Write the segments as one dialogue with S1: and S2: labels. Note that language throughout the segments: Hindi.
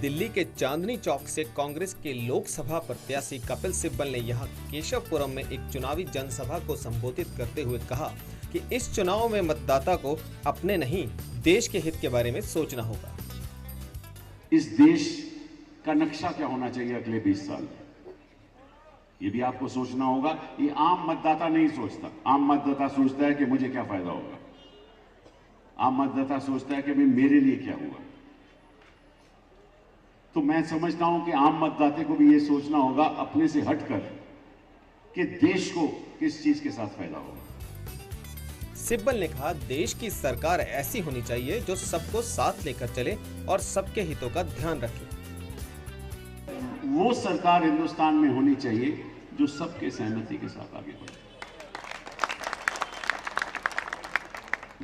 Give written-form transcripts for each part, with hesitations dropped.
S1: दिल्ली के चांदनी चौक से कांग्रेस के लोकसभा प्रत्याशी कपिल सिब्बल ने यहां केशवपुरम में एक चुनावी जनसभा को संबोधित करते हुए कहा कि इस चुनाव में मतदाता को अपने नहीं देश के हित के बारे में सोचना होगा।
S2: इस देश का नक्शा क्या होना चाहिए अगले 20 साल, ये भी आपको सोचना होगा। ये आम मतदाता नहीं सोचता। आम मतदाता सोचता है कि मुझे क्या फायदा होगा। आम मतदाता सोचता है कि भाई मेरे लिए क्या हुआ। तो मैं समझता हूं कि आम मतदाता को भी ये सोचना होगा अपने से हटकर कि देश को किस चीज के साथ फायदा होगा।
S1: सिब्बल ने कहा, देश की सरकार ऐसी होनी चाहिए जो सबको साथ लेकर चले और सबके हितों का ध्यान रखे।
S2: वो सरकार हिंदुस्तान में होनी चाहिए जो सबके सहमति के साथ आगे बढ़े,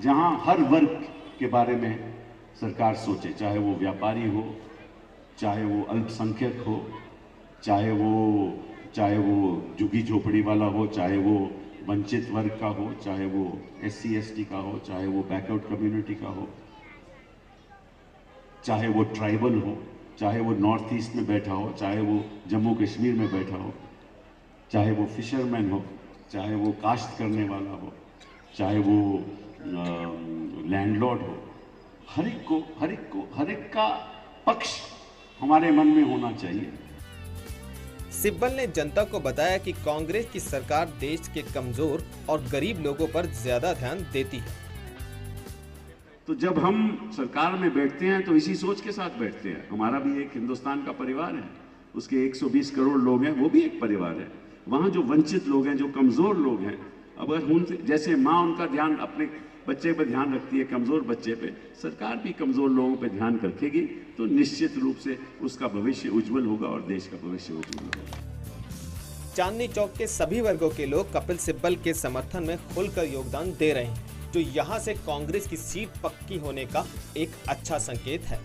S2: जहां हर वर्ग के बारे में सरकार सोचे, चाहे वो व्यापारी हो, चाहे वो अल्पसंख्यक हो, चाहे वो झुग्गी झोपड़ी वाला हो, चाहे वो वंचित वर्ग का हो, चाहे वो SC ST का हो, चाहे वो बैकवर्ड कम्युनिटी का हो, चाहे वो ट्राइबल हो, चाहे वो नॉर्थ ईस्ट में बैठा हो, चाहे वो जम्मू कश्मीर में बैठा हो, चाहे वो फिशरमैन हो, चाहे वो काश्त करने वाला हो, चाहे वो लैंडलॉर्ड हो, हर एक का पक्ष हमारे मन में होना चाहिए।
S1: सिब्बल ने जनता को बताया कि कांग्रेस की सरकार देश के कमजोर और गरीब लोगों पर ज्यादा ध्यान देती है।
S2: तो जब हम सरकार में बैठते हैं तो इसी सोच के साथ बैठते हैं। हमारा भी एक हिंदुस्तान का परिवार है, उसके 120 करोड़ लोग हैं, वो भी एक परिवार है। वहां जो वंचित लोग हैं, जो कमजोर लोग हैं, अगर उनसे जैसे माँ उनका ध्यान अपने बच्चे पर ध्यान रखती है, कमजोर बच्चे पे, सरकार भी कमजोर लोगों पे ध्यान रखेगी तो निश्चित रूप से उसका भविष्य उज्जवल होगा और देश का भविष्य उज्जवल होगा।
S1: चांदनी चौक के सभी वर्गों के लोग कपिल सिब्बल के समर्थन में खुलकर योगदान दे रहे हैं, जो यहां से कांग्रेस की सीट पक्की होने का एक अच्छा संकेत है।